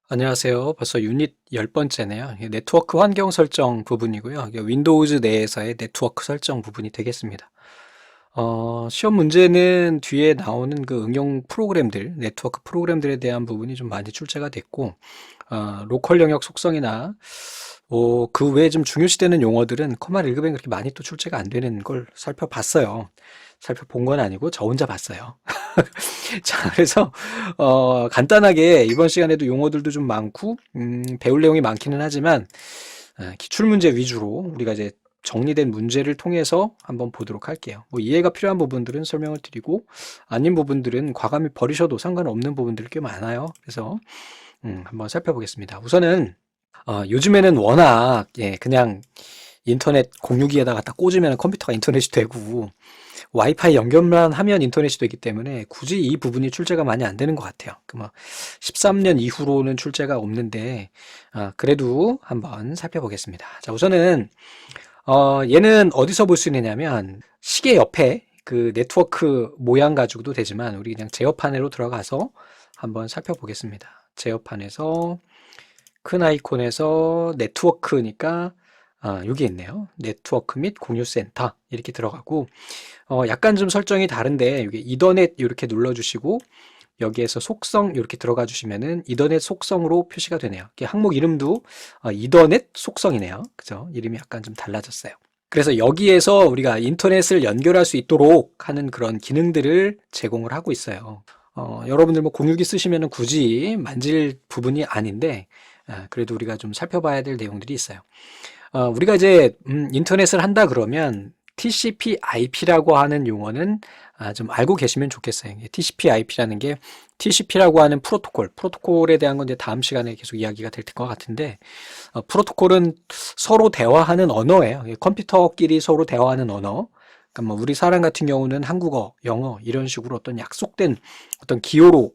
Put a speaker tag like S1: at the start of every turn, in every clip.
S1: 안녕하세요. 벌써 유닛 10번째네요. 네트워크 환경 설정 부분이고요. 이게 윈도우즈 내에서의 네트워크 설정 부분이 되겠습니다. 시험 문제는 뒤에 나오는 그 응용 프로그램들, 네트워크 프로그램들에 대한 부분이 좀 많이 출제가 됐고, 로컬 영역 속성이나 그 외에 좀 중요시되는 용어들은 커말 1급에 그렇게 많이 또 출제가 안 되는 걸 살펴봤어요. 살펴본 건 아니고 저 혼자 봤어요. 자, 그래서 간단하게 이번 시간에도 용어들도 좀 많고 배울 내용이 많기는 하지만 기출 문제 위주로 우리가 이제 정리된 문제를 통해서 한번 보도록 할게요. 뭐 이해가 필요한 부분들은 설명을 드리고 아닌 부분들은 과감히 버리셔도 상관없는 부분들이 꽤 많아요. 그래서 한번 살펴보겠습니다. 우선은 요즘에는 워낙 그냥 인터넷 공유기에다가 딱 꽂으면 컴퓨터가 인터넷이 되고 와이파이 연결만 하면 인터넷이 되기 때문에 굳이 이 부분이 출제가 많이 안 되는 것 같아요. 그 13년 이후로는 출제가 없는데 그래도 한번 살펴보겠습니다. 자, 우선은 얘는 어디서 볼 수 있느냐면 시계 옆에 그 네트워크 모양 가지고도 되지만 우리 그냥 제어판으로 들어가서 한번 살펴보겠습니다. 제어판에서 큰 아이콘에서 네트워크니까 여기 있네요. 네트워크 및 공유센터 이렇게 들어가고 약간 좀 설정이 다른데 여기 이더넷 이렇게 눌러주시고 여기에서 속성 이렇게 들어가 주시면은 이더넷 속성으로 표시가 되네요. 이게 항목 이름도 이더넷 속성이네요. 그죠? 이름이 약간 좀 달라졌어요. 그래서 여기에서 우리가 인터넷을 연결할 수 있도록 하는 그런 기능들을 제공을 하고 있어요. 여러분들 뭐 공유기 쓰시면은 굳이 만질 부분이 아닌데 그래도 우리가 좀 살펴봐야 될 내용들이 있어요. 우리가 이제 인터넷을 한다 그러면 TCP/IP라고 하는 용어는 좀 알고 계시면 좋겠어요. TCP/IP라는 게 TCP라고 하는 프로토콜에 대한 건 이제 다음 시간에 계속 이야기가 될 것 같은데, 프로토콜은 서로 대화하는 언어예요. 컴퓨터끼리 서로 대화하는 언어. 그러니까 뭐 우리 사람 같은 경우는 한국어, 영어 이런 식으로 어떤 약속된 어떤 기호로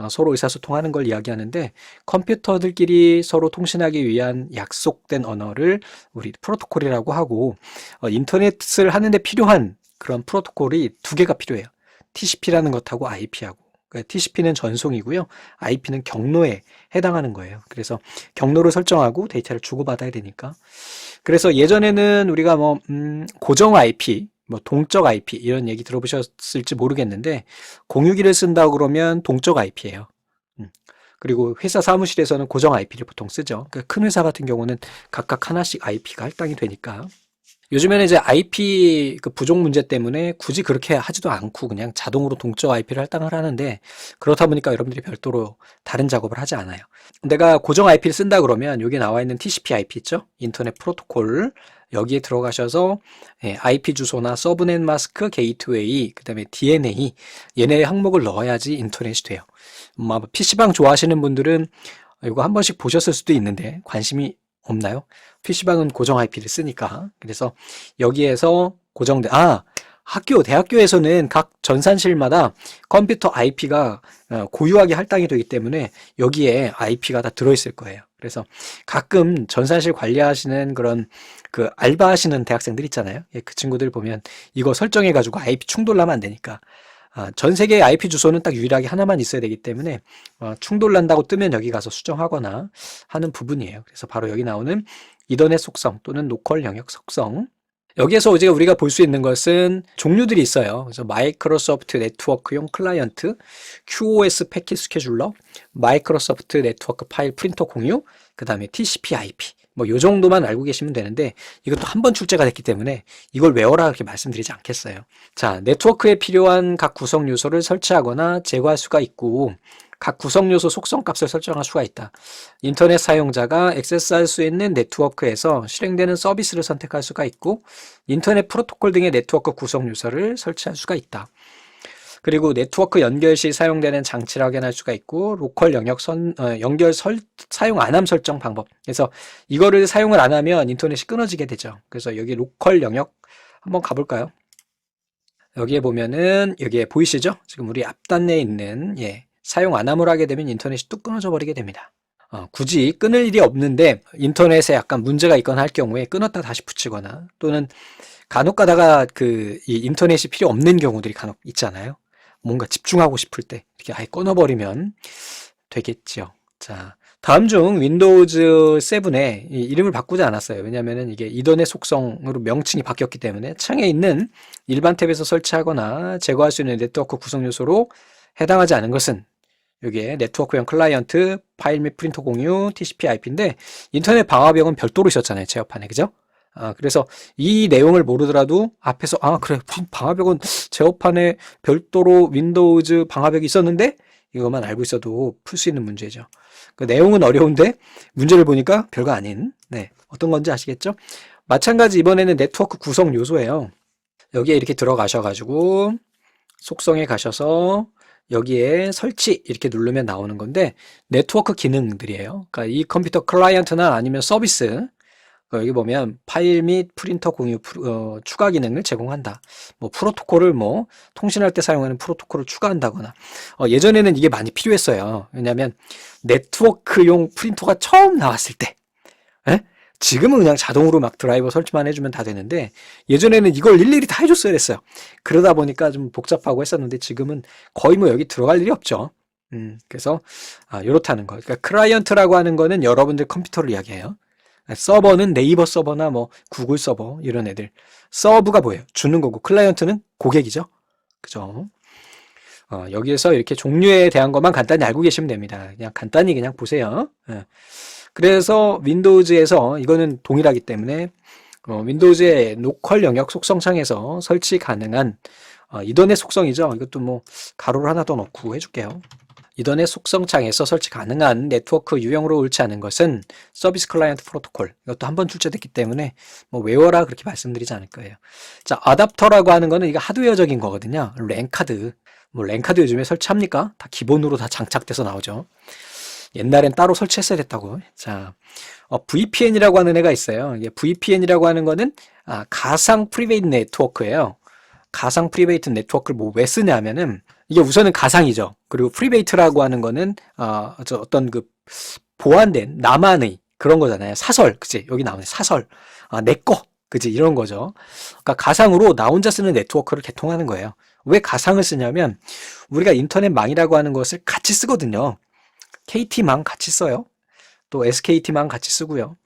S1: 서로 의사소통하는 걸 이야기하는데 컴퓨터들끼리 서로 통신하기 위한 약속된 언어를 우리 프로토콜이라고 하고 인터넷을 하는데 필요한 그런 프로토콜이 두 개가 필요해요. TCP라는 것하고 IP하고. 그러니까 TCP는 전송이고요. IP는 경로에 해당하는 거예요. 그래서 경로를 설정하고 데이터를 주고받아야 되니까. 그래서 예전에는 우리가 뭐 고정 IP, 뭐 동적 IP 이런 얘기 들어보셨을지 모르겠는데 공유기를 쓴다고 그러면 동적 IP예요. 그리고 회사 사무실에서는 고정 IP를 보통 쓰죠. 그러니까 큰 회사 같은 경우는 각각 하나씩 IP가 할당이 되니까. 요즘에는 이제 IP 그 부족 문제 때문에 굳이 그렇게 하지도 않고 그냥 자동으로 동적 IP를 할당을 하는데 그렇다 보니까 여러분들이 별도로 다른 작업을 하지 않아요. 내가 고정 IP를 쓴다 그러면 여기 나와 있는 TCP/IP 있죠? 인터넷 프로토콜 여기에 들어가셔서 IP 주소나 서브넷 마스크 게이트웨이 그다음에 DNA 얘네 항목을 넣어야지 인터넷이 돼요. PC방 좋아하시는 분들은 이거 한 번씩 보셨을 수도 있는데 관심이 없나요? PC방은 고정 IP를 쓰니까. 그래서 여기에서 고정된, 대학교에서는 각 전산실마다 컴퓨터 IP가 고유하게 할당이 되기 때문에 여기에 IP가 다 들어있을 거예요. 그래서 가끔 전산실 관리하시는 그런 그 알바하시는 대학생들 있잖아요. 그 친구들 보면 이거 설정해가지고 IP 충돌나면 안 되니까 전 세계의 IP 주소는 딱 유일하게 하나만 있어야 되기 때문에 충돌 난다고 뜨면 여기 가서 수정하거나 하는 부분이에요. 그래서 바로 여기 나오는 이더넷 속성 또는 로컬 영역 속성. 여기에서 이제 우리가 볼 수 있는 것은 종류들이 있어요. 그래서 마이크로소프트 네트워크용 클라이언트, QoS 패킷 스케줄러, 마이크로소프트 네트워크 파일 프린터 공유, 그 다음에 TCP/IP. 뭐 요 정도만 알고 계시면 되는데 이것도 한 번 출제가 됐기 때문에 이걸 외워라 그렇게 말씀드리지 않겠어요. 자, 네트워크에 필요한 각 구성 요소를 설치하거나 제거할 수가 있고 각 구성 요소 속성 값을 설정할 수가 있다. 인터넷 사용자가 액세스할 수 있는 네트워크에서 실행되는 서비스를 선택할 수가 있고 인터넷 프로토콜 등의 네트워크 구성 요소를 설치할 수가 있다. 그리고 네트워크 연결 시 사용되는 장치를 확인할 수가 있고 로컬 영역 연결 사용 안함 설정 방법. 그래서 이거를 사용을 안 하면 인터넷이 끊어지게 되죠. 그래서 여기 로컬 영역 한번 가볼까요? 여기에 보면은 여기에 보이시죠? 지금 우리 앞단내에 있는 사용 안함을 하게 되면 인터넷이 뚝 끊어져 버리게 됩니다. 굳이 끊을 일이 없는데 인터넷에 약간 문제가 있거나 할 경우에 끊었다 다시 붙이거나 또는 간혹 가다가 이 인터넷이 필요 없는 경우들이 간혹 있잖아요. 뭔가 집중하고 싶을 때 이렇게 아예 끊어버리면 되겠죠. 자, 다음 중 윈도우즈 7에 이름을 바꾸지 않았어요. 왜냐하면 이게 이더넷 속성으로 명칭이 바뀌었기 때문에 창에 있는 일반 탭에서 설치하거나 제거할 수 있는 네트워크 구성 요소로 해당하지 않은 것은 여기에 네트워크용 클라이언트, 파일 및 프린터 공유, TCP/IP인데 인터넷 방화벽은 별도로 있었잖아요. 제어판에. 그죠? 그래서 이 내용을 모르더라도 앞에서 그래. 방화벽은 제어판에 별도로 윈도우즈 방화벽이 있었는데 이것만 알고 있어도 풀 수 있는 문제죠. 그 내용은 어려운데 문제를 보니까 별거 아닌 어떤 건지 아시겠죠? 마찬가지 이번에는 네트워크 구성 요소예요. 여기에 이렇게 들어가셔가지고 속성에 가셔서 여기에 설치 이렇게 누르면 나오는 건데 네트워크 기능들이에요. 그러니까 이 컴퓨터 클라이언트나 아니면 서비스 여기 보면 파일 및 프린터 공유 추가 기능을 제공한다. 뭐 프로토콜을 통신할 때 사용하는 프로토콜을 추가한다거나 예전에는 이게 많이 필요했어요. 왜냐하면 네트워크용 프린터가 처음 나왔을 때 지금은 그냥 자동으로 막 드라이버 설치만 해주면 다 되는데 예전에는 이걸 일일이 다 해줬어야 했어요. 그러다 보니까 좀 복잡하고 했었는데 지금은 거의 여기 들어갈 일이 없죠. 그래서 이렇다는 거. 그러니까 클라이언트라고 하는 거는 여러분들 컴퓨터를 이야기해요. 서버는 네이버 서버나 구글 서버 이런 애들. 서브가 뭐예요? 주는 거고 클라이언트는 고객이죠. 그죠? 여기에서 이렇게 종류에 대한 것만 간단히 알고 계시면 됩니다. 그냥 간단히 그냥 보세요. 그래서 윈도우즈에서 이거는 동일하기 때문에 윈도우즈의 로컬 영역 속성 창에서 설치 가능한 이더넷 속성이죠. 이것도 가로를 하나 더 넣고 해줄게요. 이더넷 속성 창에서 설치 가능한 네트워크 유형으로 옳지 않은 것은 서비스 클라이언트 프로토콜. 이것도 한번 출제됐기 때문에 외워라 그렇게 말씀드리지 않을 거예요. 자, 어댑터라고 하는 거는 이거 하드웨어적인 거거든요. 랜카드. 랜카드 요즘에 설치합니까? 다 기본으로 다 장착돼서 나오죠. 옛날엔 따로 설치했어야 됐다고. 자, VPN이라고 하는 애가 있어요. 이게 VPN이라고 하는 거는 가상 프리베이트 네트워크예요. 가상 프리베이트 네트워크를 왜 쓰냐면은 이게 우선은 가상이죠. 그리고 프리베이트라고 하는 거는 어떤 그 보안된 나만의 그런 거잖아요. 사설, 그치? 여기 나오는 사설, 내 거, 그치? 이런 거죠. 그러니까 가상으로 나 혼자 쓰는 네트워크를 개통하는 거예요. 왜 가상을 쓰냐면 우리가 인터넷망이라고 하는 것을 같이 쓰거든요. KT망 같이 써요. 또 SKT망 같이 쓰고요.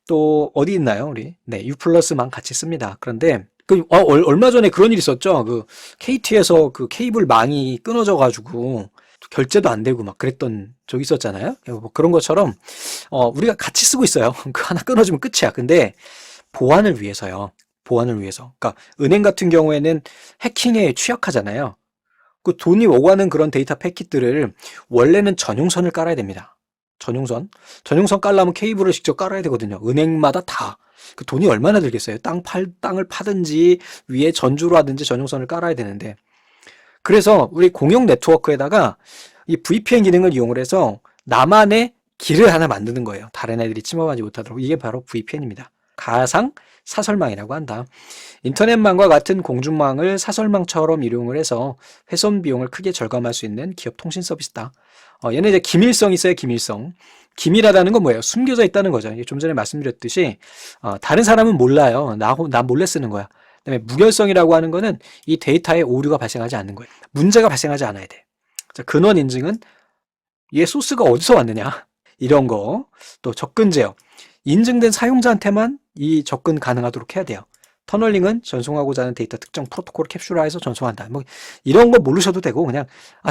S1: 또 어디 있나요, 우리? U+망 같이 씁니다. 그런데 얼마 전에 그런 일이 있었죠. 그 KT에서 그 케이블망이 끊어져 가지고 결제도 안 되고 막 그랬던 적이 있었잖아요. 그런 것처럼 우리가 같이 쓰고 있어요. 그 하나 끊어지면 끝이야. 근데 보안을 위해서요. 보안을 위해서. 그러니까 은행 같은 경우에는 해킹에 취약하잖아요. 그 돈이 오가는 그런 데이터 패킷들을 원래는 전용선을 깔아야 됩니다. 전용선 깔려면 케이블을 직접 깔아야 되거든요. 은행마다 다. 그 돈이 얼마나 들겠어요? 땅을 파든지 위에 전주로 하든지 전용선을 깔아야 되는데. 그래서 우리 공용 네트워크에다가 이 VPN 기능을 이용을 해서 나만의 길을 하나 만드는 거예요. 다른 애들이 침범하지 못하도록. 이게 바로 VPN입니다. 가상 사설망이라고 한다. 인터넷망과 같은 공중망을 사설망처럼 이용을 해서 훼손 비용을 크게 절감할 수 있는 기업 통신 서비스다. 얘는 이제 기밀성이 있어요. 기밀성. 기밀하다는 건 뭐예요? 숨겨져 있다는 거죠. 좀 전에 말씀드렸듯이 다른 사람은 몰라요. 나 몰래 쓰는 거야. 그다음에 무결성이라고 하는 거는 이 데이터에 오류가 발생하지 않는 거예요. 문제가 발생하지 않아야 돼. 자, 근원 인증은 얘 소스가 어디서 왔느냐? 이런 거. 또 접근 제어. 인증된 사용자한테만 이 접근 가능하도록 해야 돼요. 터널링은 전송하고자 하는 데이터 특정 프로토콜을 캡슐화해서 전송한다. 이런 거 모르셔도 되고 그냥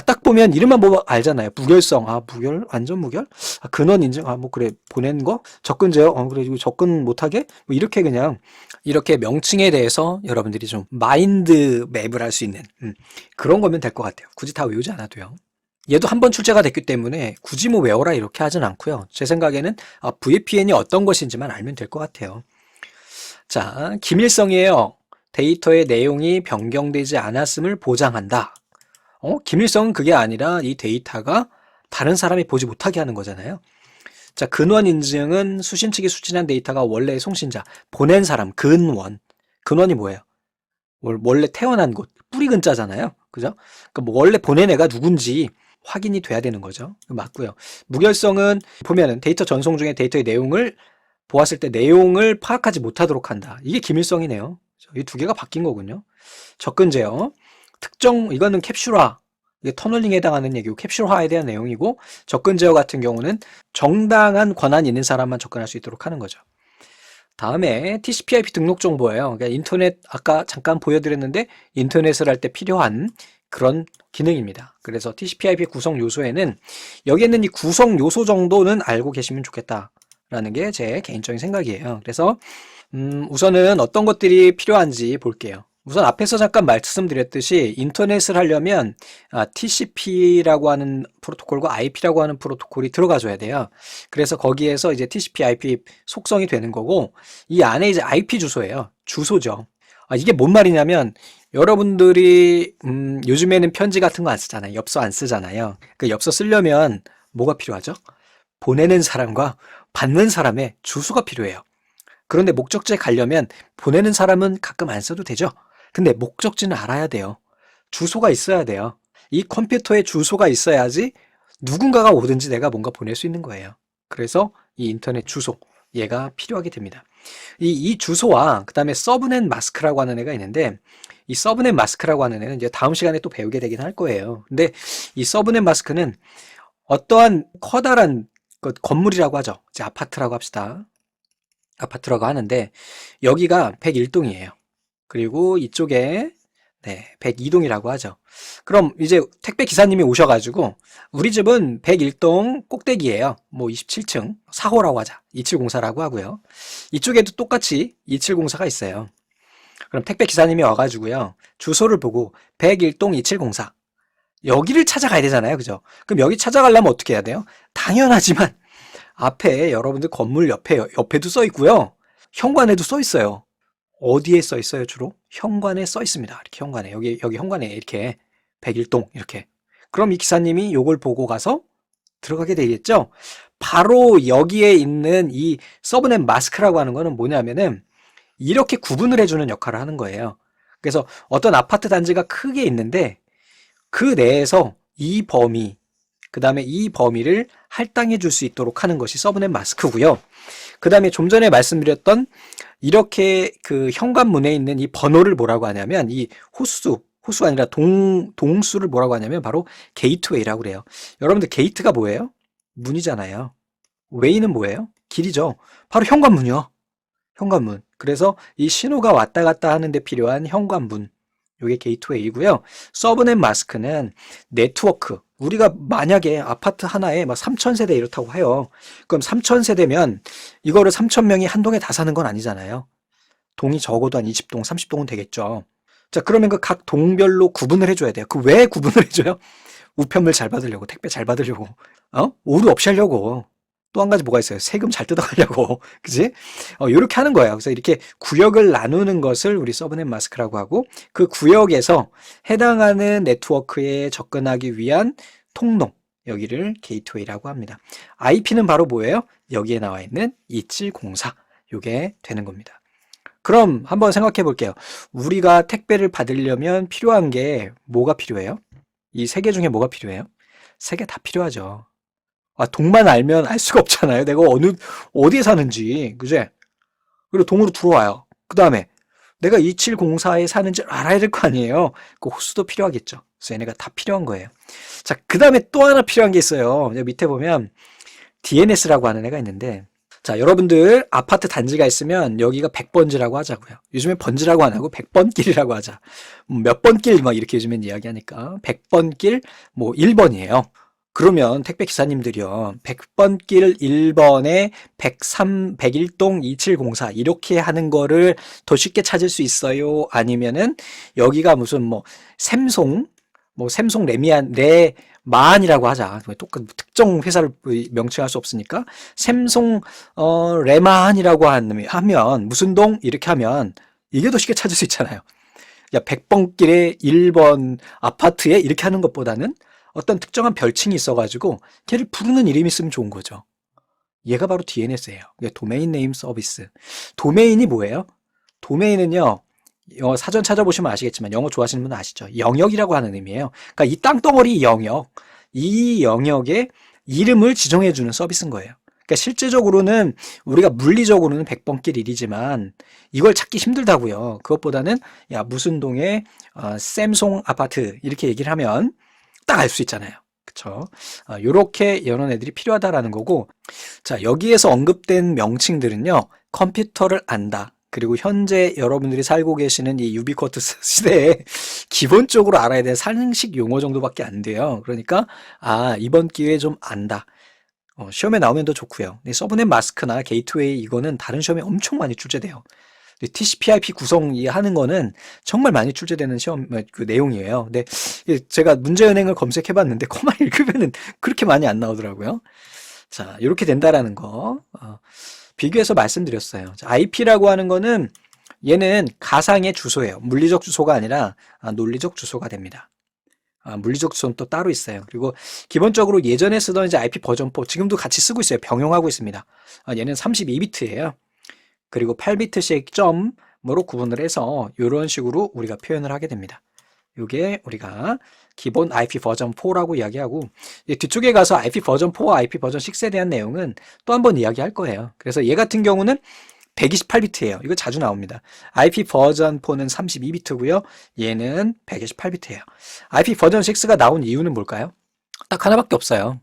S1: 딱 보면 이름만 보면 알잖아요. 무결성, 무결, 완전 무결, 근원 인증, 그래 보낸 거, 접근 제어, 그래 이거 접근 못하게 이렇게 그냥 이렇게 명칭에 대해서 여러분들이 좀 마인드 맵을 할 수 있는 그런 거면 될 것 같아요. 굳이 다 외우지 않아도요. 얘도 한번 출제가 됐기 때문에 굳이 외워라 이렇게 하진 않고요. 제 생각에는 VPN이 어떤 것인지만 알면 될 것 같아요. 자, 기밀성이에요. 데이터의 내용이 변경되지 않았음을 보장한다. 기밀성은 그게 아니라 이 데이터가 다른 사람이 보지 못하게 하는 거잖아요. 자, 근원 인증은 수신 측이 수신한 데이터가 원래의 송신자, 보낸 사람, 근원. 근원이 뭐예요? 원래 태어난 곳, 뿌리 근자잖아요. 그죠? 그러니까 원래 보낸 애가 누군지 확인이 돼야 되는 거죠. 맞고요. 무결성은 보면은 데이터 전송 중에 데이터의 내용을 보았을 때 내용을 파악하지 못하도록 한다. 이게 기밀성이네요. 이 두 개가 바뀐 거군요. 접근 제어. 특정, 이거는 캡슐화. 이게 터널링에 해당하는 얘기고 캡슐화에 대한 내용이고 접근 제어 같은 경우는 정당한 권한이 있는 사람만 접근할 수 있도록 하는 거죠. 다음에 TCP/IP 등록 정보예요. 그러니까 인터넷 아까 잠깐 보여드렸는데 인터넷을 할 때 필요한 그런 기능입니다. 그래서 TCP/IP 구성 요소에는 여기 있는 이 구성 요소 정도는 알고 계시면 좋겠다라는 게 제 개인적인 생각이에요. 그래서 우선은 어떤 것들이 필요한지 볼게요. 우선 앞에서 잠깐 말씀드렸듯이 인터넷을 하려면 TCP라고 하는 프로토콜과 IP라고 하는 프로토콜이 들어가줘야 돼요. 그래서 거기에서 이제 TCP/IP 속성이 되는 거고 이 안에 이제 IP 주소예요. 주소죠. 이게 뭔 말이냐면 여러분들이 요즘에는 편지 같은 거 안 쓰잖아요. 엽서 안 쓰잖아요. 그 엽서 쓰려면 뭐가 필요하죠? 보내는 사람과 받는 사람의 주소가 필요해요. 그런데 목적지에 가려면 보내는 사람은 가끔 안 써도 되죠. 근데 목적지는 알아야 돼요. 주소가 있어야 돼요. 이 컴퓨터에 주소가 있어야지 누군가가 오든지 내가 뭔가 보낼 수 있는 거예요. 그래서 이 인터넷 주소, 얘가 필요하게 됩니다. 이 주소와 그 다음에 서브넷 마스크라고 하는 애가 있는데 이 서브넷 마스크라고 하는 애는 이제 다음 시간에 또 배우게 되긴 할 거예요. 근데 이 서브넷 마스크는 어떠한 커다란 건물이라고 하죠. 이제 아파트라고 합시다. 아파트라고 하는데 여기가 101동이에요. 그리고 이쪽에 102동이라고 하죠. 그럼 이제 택배 기사님이 오셔가지고 우리 집은 101동 꼭대기예요. 뭐 27층 4호라고 하자. 2704라고 하고요. 이쪽에도 똑같이 2704가 있어요. 그럼 택배 기사님이 와가지고요. 주소를 보고 101동 2704 여기를 찾아가야 되잖아요. 그죠? 그럼 여기 찾아가려면 어떻게 해야 돼요? 당연하지만 앞에 여러분들 건물 옆에도 써 있고요. 현관에도 써 있어요. 어디에 써 있어요, 주로? 현관에 써 있습니다. 이렇게 현관에. 여기 현관에 이렇게 101동 이렇게. 그럼 이 기사님이 요걸 보고 가서 들어가게 되겠죠? 바로 여기에 있는 이 서브넷 마스크라고 하는 거는 뭐냐면은 이렇게 구분을 해주는 역할을 하는 거예요. 그래서 어떤 아파트 단지가 크게 있는데 그 내에서 이 범위, 그 다음에 이 범위를 할당해 줄 수 있도록 하는 것이 서브넷 마스크고요. 그 다음에 좀 전에 말씀드렸던 이렇게 그 현관문에 있는 이 번호를 뭐라고 하냐면 이 호수가 아니라 동수를 뭐라고 하냐면 바로 게이트웨이라고 그래요. 여러분들 게이트가 뭐예요? 문이잖아요. 웨이는 뭐예요? 길이죠. 바로 현관문이요. 현관문. 그래서 이 신호가 왔다 갔다 하는 데 필요한 현관문. 이게 게이트웨이고요. 서브넷 마스크는 네트워크. 우리가 만약에 아파트 하나에 막 3,000세대 이렇다고 해요. 그럼 3,000세대면 이거를 3,000명이 한 동에 다 사는 건 아니잖아요. 동이 적어도 한 20동, 30동은 되겠죠. 자, 그러면 그 각 동별로 구분을 해줘야 돼요. 그 왜 구분을 해줘요? 우편물 잘 받으려고, 택배 잘 받으려고, 오류 없이 하려고. 또 한 가지 뭐가 있어요? 세금 잘 뜯어가려고. 그지? 요렇게 하는 거예요. 그래서 이렇게 구역을 나누는 것을 우리 서브넷 마스크라고 하고 그 구역에서 해당하는 네트워크에 접근하기 위한 통로, 여기를 게이트웨이라고 합니다. IP는 바로 뭐예요? 여기에 나와 있는 2704. 요게 되는 겁니다. 그럼 한번 생각해 볼게요. 우리가 택배를 받으려면 필요한 게 뭐가 필요해요? 이 세 개 중에 뭐가 필요해요? 세 개 다 필요하죠. 동만 알면 알 수가 없잖아요. 내가 어디에 사는지. 그제? 그리고 동으로 들어와요. 그 다음에 내가 2704에 사는지 알아야 될 거 아니에요. 그 호수도 필요하겠죠. 그래서 얘네가 다 필요한 거예요. 자, 그 다음에 또 하나 필요한 게 있어요. 밑에 보면 DNS라고 하는 애가 있는데, 자, 여러분들 아파트 단지가 있으면 여기가 100번지라고 하자고요. 요즘에 번지라고 안 하고 100번길이라고 하자. 몇 번길 막 이렇게 요즘엔 이야기하니까 100번길 뭐 1번이에요. 그러면 택배 기사님들이요. 100번 길 1번에 101동 2704 이렇게 하는 거를 더 쉽게 찾을 수 있어요? 아니면은 여기가 무슨 뭐 샘송 레마안이라고 하자. 똑같은 특정 회사를 명칭할 수 없으니까 샘송 레마안이라고 하면 무슨 동 이렇게 하면 이게 더 쉽게 찾을 수 있잖아요. 야, 100번 길에 1번 아파트에 이렇게 하는 것보다는 어떤 특정한 별칭이 있어가지고 걔를 부르는 이름이 있으면 좋은 거죠. 얘가 바로 DNS예요. 도메인 네임 서비스. 도메인이 뭐예요? 도메인은요. 사전 찾아보시면 아시겠지만 영어 좋아하시는 분은 아시죠? 영역이라고 하는 의미예요. 그러니까 이 땅덩어리 영역, 이 영역에 이름을 지정해주는 서비스인 거예요. 그러니까 실제적으로는 우리가 물리적으로는 100번길 일이지만 이걸 찾기 힘들다고요. 그것보다는 야 무슨 동에 샘송 아파트 이렇게 얘기를 하면 딱 알 수 있잖아요. 그쵸? 요렇게 이런 애들이 필요하다라는 거고, 자, 여기에서 언급된 명칭들은요, 컴퓨터를 안다. 그리고 현재 여러분들이 살고 계시는 이 유비쿼트 시대에 기본적으로 알아야 될 상식 용어 정도밖에 안 돼요. 그러니까, 이번 기회에 좀 안다. 시험에 나오면 더 좋고요. 서브넷 마스크나 게이트웨이 이거는 다른 시험에 엄청 많이 출제돼요. TCP/IP 구성하는 거는 정말 많이 출제되는 시험 그 내용이에요. 근데 제가 문제은행을 검색해봤는데 코마 1급에는 그렇게 많이 안 나오더라고요. 자, 이렇게 된다라는 거 비교해서 말씀드렸어요. 자, IP라고 하는 거는 얘는 가상의 주소예요. 물리적 주소가 아니라 논리적 주소가 됩니다. 물리적 주소는 또 따로 있어요. 그리고 기본적으로 예전에 쓰던 이제 IP 버전 4 지금도 같이 쓰고 있어요. 병용하고 있습니다. 얘는 32비트예요. 그리고 8비트씩 점으로 구분을 해서 이런 식으로 우리가 표현을 하게 됩니다. 이게 우리가 기본 IP 버전 4라고 이야기하고 뒤쪽에 가서 IP 버전 4와 IP 버전 6에 대한 내용은 또 한 번 이야기할 거예요. 그래서 얘 같은 경우는 128비트예요. 이거 자주 나옵니다. IP 버전 4는 32비트고요. 얘는 128비트예요. IP 버전 6가 나온 이유는 뭘까요? 딱 하나밖에 없어요.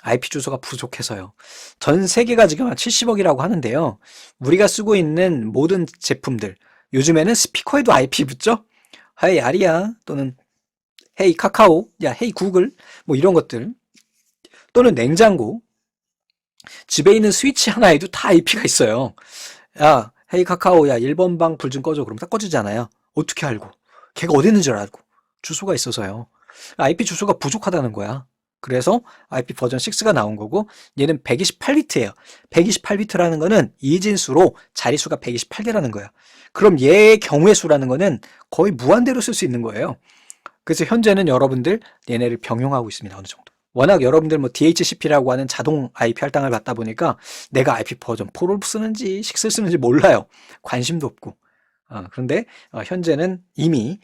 S1: IP 주소가 부족해서요. 전 세계가 지금 한 70억이라고 하는데요. 우리가 쓰고 있는 모든 제품들, 요즘에는 스피커에도 IP 붙죠? 헤이 아리아 또는 헤이 카카오, 헤이 구글 뭐 이런 것들 또는 냉장고 집에 있는 스위치 하나에도 다 IP가 있어요. 헤이 카카오 1번 방 불 좀 꺼줘. 그럼 딱 꺼지잖아요. 어떻게 알고? 걔가 어디 있는 줄 알고. 주소가 있어서요. IP 주소가 부족하다는 거야. 그래서 IP 버전 6가 나온 거고 얘는 128비트예요. 128비트라는 거는 이진수로 자리수가 128개라는 거야. 그럼 얘의 경우의 수라는 거는 거의 무한대로 쓸 수 있는 거예요. 그래서 현재는 여러분들 얘네를 병용하고 있습니다. 어느 정도. 워낙 여러분들 뭐 DHCP라고 하는 자동 IP 할당을 받다 보니까 내가 IP 버전 4를 쓰는지 6를 쓰는지 몰라요. 관심도 없고. 그런데 현재는 이미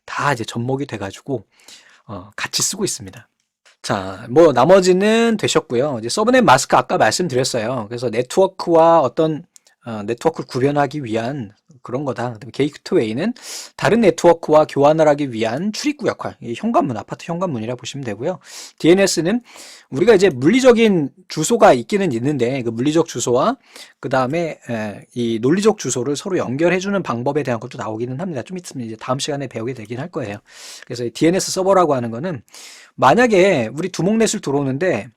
S1: 다 이제 접목이 돼가지고 같이 쓰고 있습니다. 자, 뭐 나머지는 되셨고요. 이제 서브넷 마스크 아까 말씀드렸어요. 그래서 네트워크와 어떤 네트워크를 구별하기 위한 그런 거다. 그다음에 게이트웨이는 다른 네트워크와 교환을 하기 위한 출입구 역할, 현관문, 아파트 현관문이라 보시면 되고요. DNS는 우리가 이제 물리적인 주소가 있기는 있는데 그 물리적 주소와 그 다음에 이 논리적 주소를 서로 연결해주는 방법에 대한 것도 나오기는 합니다. 좀 있으면 이제 다음 시간에 배우게 되긴 할 거예요. 그래서 DNS 서버라고 하는 거는 만약에 우리 두목넷을 들어오는데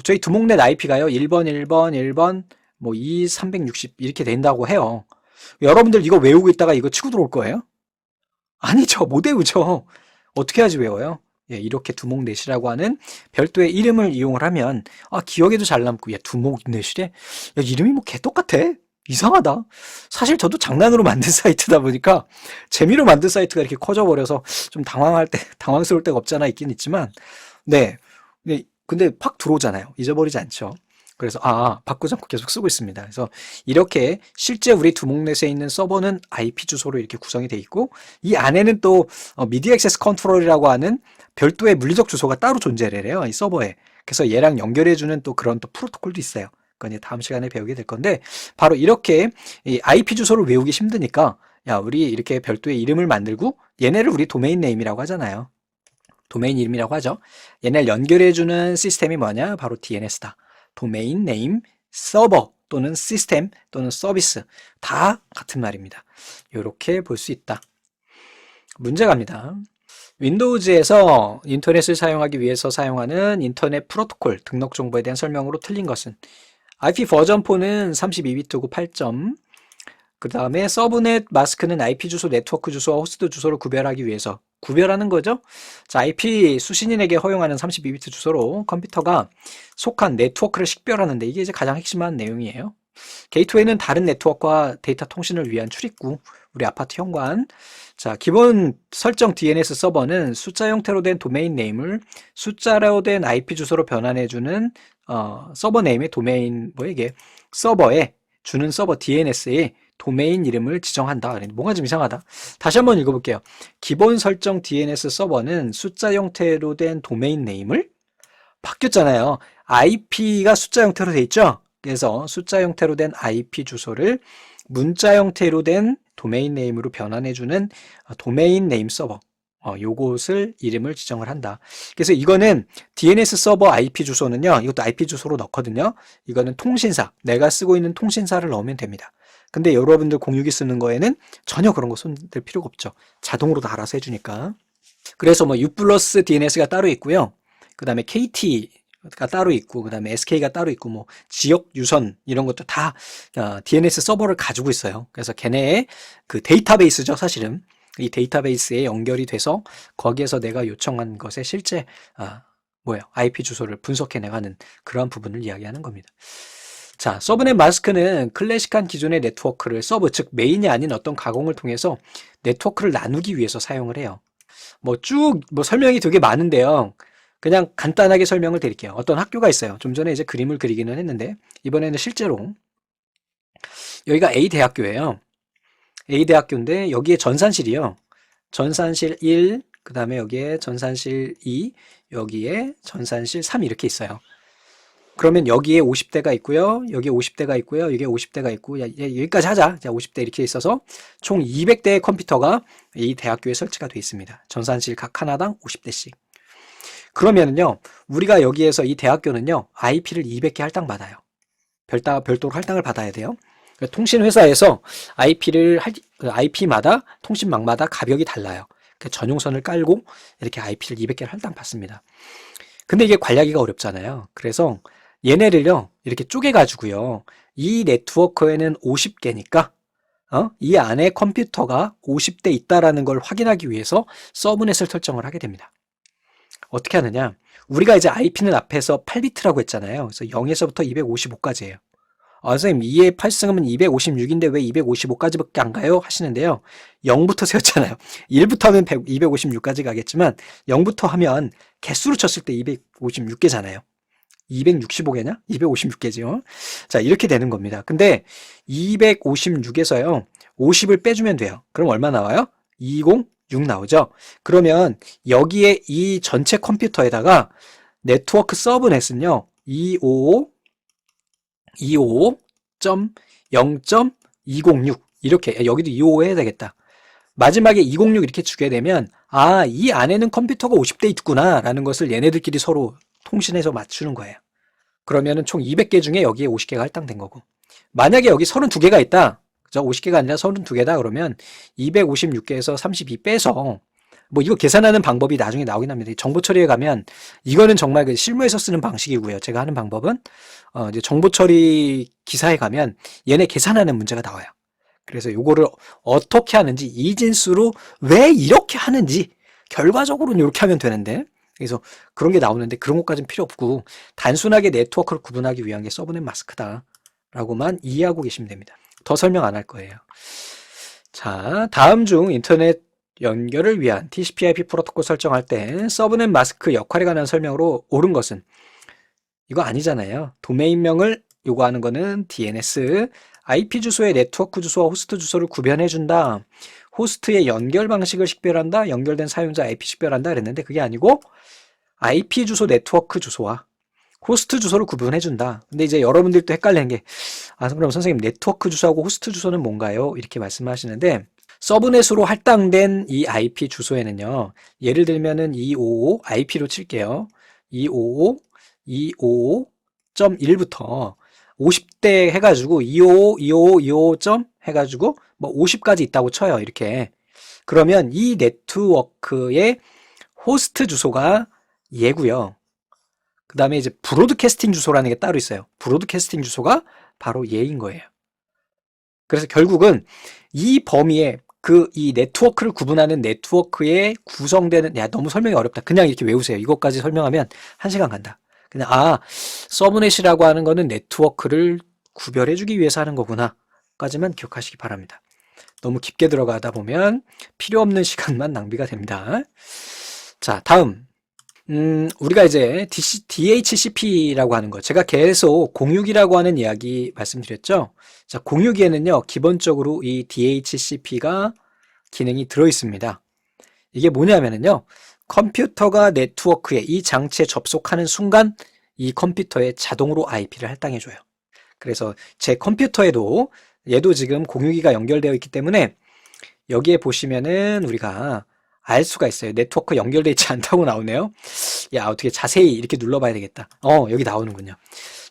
S1: 저희 두목넷 IP가요 1번, 1번, 1번 뭐 2, 360 이렇게 된다고 해요. 여러분들 이거 외우고 있다가 이거 치고 들어올 거예요? 아니죠. 못 외우죠. 어떻게 해야지 외워요? 이렇게 두목넷이라고 하는 별도의 이름을 이용을 하면 기억에도 잘 남고 두목넷이래? 이름이 뭐 개 똑같아. 이상하다. 사실 저도 장난으로 만든 사이트다 보니까 재미로 만든 사이트가 이렇게 커져버려서 좀 당황스러울 때가 없잖아 있긴 있지만 근데 팍 들어오잖아요. 잊어버리지 않죠. 그래서 바꾸지 않고 계속 쓰고 있습니다. 그래서 이렇게 실제 우리 두목넷에 있는 서버는 IP 주소로 이렇게 구성이 돼 있고 이 안에는 또 미디어 액세스 컨트롤이라고 하는 별도의 물리적 주소가 따로 존재를 해요. 이 서버에. 그래서 얘랑 연결해주는 또 그런 또 프로토콜도 있어요. 그건 이제 다음 시간에 배우게 될 건데 바로 이렇게 이 IP 주소를 외우기 힘드니까 우리 이렇게 별도의 이름을 만들고 얘네를 우리 도메인 네임이라고 하잖아요. 도메인 이름이라고 하죠. 얘네를 연결해주는 시스템이 뭐냐? 바로 DNS다. 도메인 네임 서버 또는 시스템 또는 서비스 다 같은 말입니다. 이렇게 볼 수 있다. 문제 갑니다. 윈도우즈에서 인터넷을 사용하기 위해서 사용하는 인터넷 프로토콜 등록 정보에 대한 설명으로 틀린 것은 IP 버전 4는 32비트고 8점 그 다음에 서브넷 마스크는 IP 주소, 네트워크 주소와 호스트 주소를 구별하기 위해서 구별하는 거죠. 자, IP 수신인에게 허용하는 32비트 주소로 컴퓨터가 속한 네트워크를 식별하는데 이게 이제 가장 핵심한 내용이에요. 게이트웨이는 다른 네트워크와 데이터 통신을 위한 출입구, 우리 아파트 현관. 자, 기본 설정 DNS 서버는 숫자 형태로 된 도메인 네임을 숫자로 된 IP 주소로 변환해주는 서버 네임의 도메인 이게 서버에 주는 서버 DNS에 도메인 이름을 지정한다. 뭔가 좀 이상하다. 다시 한번 읽어볼게요. 기본 설정 DNS 서버는 숫자 형태로 된 도메인 네임을 바뀌었잖아요. IP가 숫자 형태로 돼 있죠. 그래서 숫자 형태로 된 IP 주소를 문자 형태로 된 도메인 네임으로 변환해주는 도메인 네임 서버. 요것을 이름을 지정을 한다. 그래서 이거는 DNS 서버 IP 주소는요, 이것도 IP 주소로 넣거든요. 이거는 통신사, 내가 쓰고 있는 통신사를 넣으면 됩니다. 근데 여러분들 공유기 쓰는 거에는 전혀 그런 거 손댈 필요가 없죠. 자동으로 다 알아서 해주니까. 그래서 뭐 U 플러스 DNS가 따로 있고요. 그 다음에 KT가 따로 있고, 그 다음에 SK가 따로 있고, 뭐 지역 유선 이런 것도 다 DNS 서버를 가지고 있어요. 그래서 걔네의 그 데이터베이스죠, 사실은. 이 데이터베이스에 연결이 돼서 거기에서 내가 요청한 것의 실제 IP 주소를 분석해 나가는 그러한 부분을 이야기하는 겁니다. 자, 서브넷 마스크는 클래식한 기존의 네트워크를 즉 메인이 아닌 어떤 가공을 통해서 네트워크를 나누기 위해서 사용을 해요. 뭐 설명이 되게 많은데요. 그냥 간단하게 설명을 드릴게요. 어떤 학교가 있어요. 좀 전에 이제 그림을 그리기는 했는데 이번에는 실제로 여기가 A 대학교예요. A 대학교인데 여기에 전산실이요. 전산실 1, 그 다음에 여기에 전산실 2, 여기에 전산실 3 이렇게 있어요. 그러면 여기에 50대가 있고요. 여기에 50대가 있고요. 여기에 50대가 있고 여기까지 하자. 자, 50대 이렇게 있어서 총 200대의 컴퓨터가 이 대학교에 설치가 되어 있습니다. 전산실 각 하나당 50대씩. 그러면은요. 우리가 여기에서 이 대학교는요. IP를 200개 할당받아요. 별도로 할당을 받아야 돼요. 통신회사에서 IP마다 통신망마다 가격이 달라요. 전용선을 깔고 이렇게 IP를 200개를 할당받습니다. 근데 이게 관리하기가 어렵잖아요. 그래서 얘네를요 이렇게 쪼개가지고요 이 네트워크에는 50개니까 이 안에 컴퓨터가 50대 있다라는 걸 확인하기 위해서 서브넷을 설정을 하게 됩니다. 어떻게 하느냐? 우리가 이제 IP는 앞에서 8비트라고 했잖아요. 그래서 0에서부터 255까지예요. 선생님 2의 8승은 256인데 왜 255까지밖에 안 가요? 하시는데요. 0부터 세웠잖아요. 1부터 하면 256까지 가겠지만 0부터 하면 개수로 쳤을 때 256개잖아요. 265개냐? 256개죠. 자, 이렇게 되는 겁니다. 근데 256에서요. 50을 빼주면 돼요. 그럼 얼마 나와요? 206 나오죠. 그러면 여기에 이 전체 컴퓨터에다가 네트워크 서브넷은요. 255.0.206 이렇게 여기도 255 해야 되겠다. 마지막에 206 이렇게 주게 되면 이 안에는 컴퓨터가 50대 있구나 라는 것을 얘네들끼리 서로 통신해서 맞추는 거예요. 그러면은 총 200개 중에 여기에 50개가 할당된 거고 만약에 여기 32개가 있다. 그죠? 50개가 아니라 32개다 그러면 256개에서 32 빼서 뭐 이거 계산하는 방법이 나중에 나오긴 합니다. 정보 처리에 가면 이거는 정말 그 실무에서 쓰는 방식이고요. 제가 하는 방법은 이제 정보 처리 기사에 가면 얘네 계산하는 문제가 나와요. 그래서 요거를 어떻게 하는지 이진수로 왜 이렇게 하는지 결과적으로는 이렇게 하면 되는데 그래서 그런 게 나오는데 그런 것까지는 필요 없고 단순하게 네트워크를 구분하기 위한 게 서브넷 마스크다 라고만 이해하고 계시면 됩니다. 더 설명 안 할 거예요. 자, 다음 중 인터넷 연결을 위한 TCP/IP 프로토콜 설정할 때 서브넷 마스크 역할에 관한 설명으로 옳은 것은 이거 아니잖아요. 도메인명을 요구하는 거는 DNS, IP 주소의 네트워크 주소와 호스트 주소를 구별해준다. 호스트의 연결 방식을 식별한다. 연결된 사용자 IP 식별한다 그랬는데 그게 아니고 IP 주소 네트워크 주소와 호스트 주소를 구분해준다. 근데 이제 여러분들도 헷갈리는 게 그럼 선생님 네트워크 주소하고 호스트 주소는 뭔가요? 이렇게 말씀하시는데 서브넷으로 할당된 이 IP 주소에는요. 예를 들면은 255 IP로 칠게요. 255 255.1부터 50대 해가지고 255, 255, 255. 해가지고 뭐 50까지 있다고 쳐요. 이렇게. 그러면 이 네트워크의 호스트 주소가 얘고요. 그 다음에 이제 브로드캐스팅 주소라는 게 따로 있어요. 브로드캐스팅 주소가 바로 얘인 거예요. 그래서 결국은 이 범위에 이 네트워크를 구분하는 네트워크에 구성되는 너무 설명이 어렵다. 그냥 이렇게 외우세요. 이것까지 설명하면 1시간 간다. 그냥 서브넷이라고 하는 거는 네트워크를 구별해주기 위해서 하는 거구나 까지만 기억하시기 바랍니다. 너무 깊게 들어가다 보면 필요 없는 시간만 낭비가 됩니다. 자, 다음 우리가 이제 DHCP라고 하는 거 제가 계속 공유기라고 하는 이야기 말씀드렸죠. 자, 공유기에는요 기본적으로 이 DHCP가 기능이 들어 있습니다. 이게 뭐냐면은요 컴퓨터가 네트워크에 이 장치에 접속하는 순간 이 컴퓨터에 자동으로 IP를 할당해줘요. 그래서 제 컴퓨터에도 얘도 지금 공유기가 연결되어 있기 때문에 여기에 보시면은 우리가 알 수가 있어요. 네트워크 연결되어 있지 않다고 나오네요. 야, 어떻게 자세히 이렇게 눌러봐야 되겠다. 여기 나오는군요.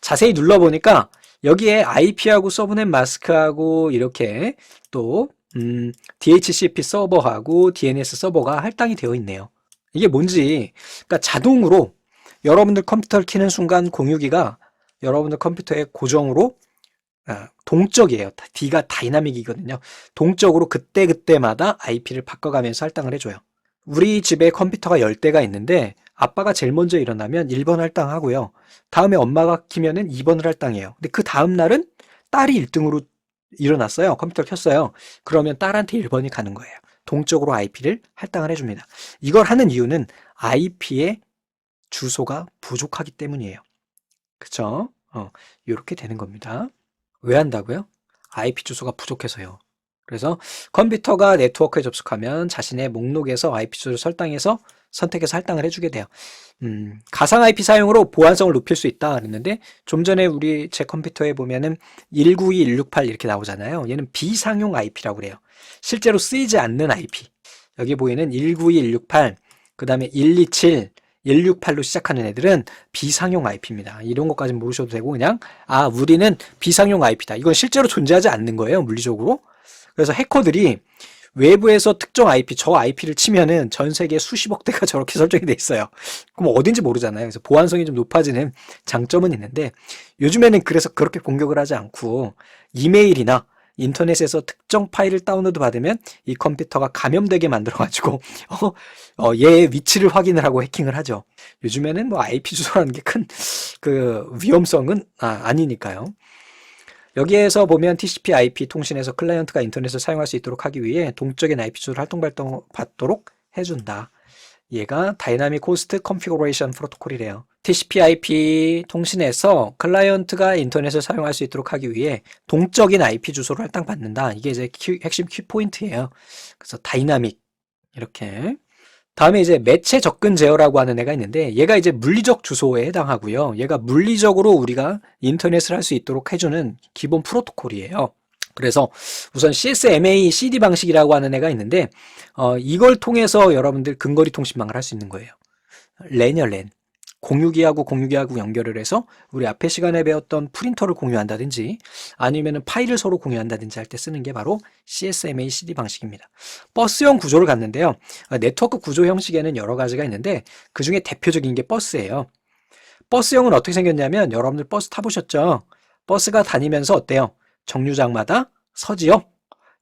S1: 자세히 눌러보니까 여기에 IP하고 서브넷 마스크하고 이렇게 또 DHCP 서버하고 DNS 서버가 할당이 되어 있네요. 이게 뭔지, 그러니까 자동으로 여러분들 컴퓨터를 켜는 순간 공유기가 여러분들 컴퓨터에 고정으로 동적이에요. D가 다이나믹이거든요. 동적으로 그때그때마다 IP를 바꿔가면서 할당을 해줘요. 우리 집에 컴퓨터가 10대가 있는데 아빠가 제일 먼저 일어나면 1번 할당하고요. 다음에 엄마가 키면은 2번을 할당해요. 근데 그 다음 날은 딸이 1등으로 일어났어요. 컴퓨터를 켰어요. 그러면 딸한테 1번이 가는 거예요. 동적으로 IP를 할당을 해줍니다. 이걸 하는 이유는 IP의 주소가 부족하기 때문이에요. 그쵸? 이렇게 되는 겁니다. 왜 한다고요? IP 주소가 부족해서요. 그래서 컴퓨터가 네트워크에 접속하면 자신의 목록에서 IP 주소를 선택해서 할당을 해주게 돼요. 가상 IP 사용으로 보안성을 높일 수 있다 그랬는데 좀 전에 제 컴퓨터에 보면은 192.168 이렇게 나오잖아요. 얘는 비상용 IP라고 그래요. 실제로 쓰이지 않는 IP. 여기 보이는 192.168, 그 다음에 127, 168로 시작하는 애들은 비상용 IP입니다. 이런 것까지 모르셔도 되고 그냥 우리는 비상용 IP다. 이건 실제로 존재하지 않는 거예요. 물리적으로. 그래서 해커들이 외부에서 특정 IP, 저 IP를 치면은 전 세계 수십억 대가 저렇게 설정이 돼 있어요. 그럼 어딘지 모르잖아요. 그래서 보안성이 좀 높아지는 장점은 있는데 요즘에는 그래서 그렇게 공격을 하지 않고 이메일이나 인터넷에서 특정 파일을 다운로드 받으면 이 컴퓨터가 감염되게 만들어가지고 얘의 위치를 확인을 하고 해킹을 하죠. 요즘에는 뭐 IP 주소라는 게 큰 그 위험성은 아니니까요. 여기에서 보면 TCP/IP 통신에서 클라이언트가 인터넷을 사용할 수 있도록 하기 위해 동적인 IP 주소를 활동받도록 해준다. 얘가 다이나믹 호스트 컨피그레이션 프로토콜이래요. TCP/IP 통신에서 클라이언트가 인터넷을 사용할 수 있도록 하기 위해 동적인 IP 주소를 할당받는다. 이게 이제 핵심 키포인트예요. 그래서 다이나믹 이렇게. 다음에 이제 매체 접근 제어라고 하는 애가 있는데 얘가 이제 물리적 주소에 해당하고요. 얘가 물리적으로 우리가 인터넷을 할 수 있도록 해주는 기본 프로토콜이에요. 그래서 우선 CSMA CD 방식이라고 하는 애가 있는데 이걸 통해서 여러분들 근거리 통신망을 할 수 있는 거예요. 랜이요, 랜. 공유기하고 연결을 해서 우리 앞에 시간에 배웠던 프린터를 공유한다든지 아니면은 파일을 서로 공유한다든지 할 때 쓰는 게 바로 CSMA CD 방식입니다. 버스형 구조를 갖는데요. 네트워크 구조 형식에는 여러 가지가 있는데 그 중에 대표적인 게 버스예요. 버스형은 어떻게 생겼냐면 여러분들 버스 타보셨죠? 버스가 다니면서 어때요? 정류장마다 서지요?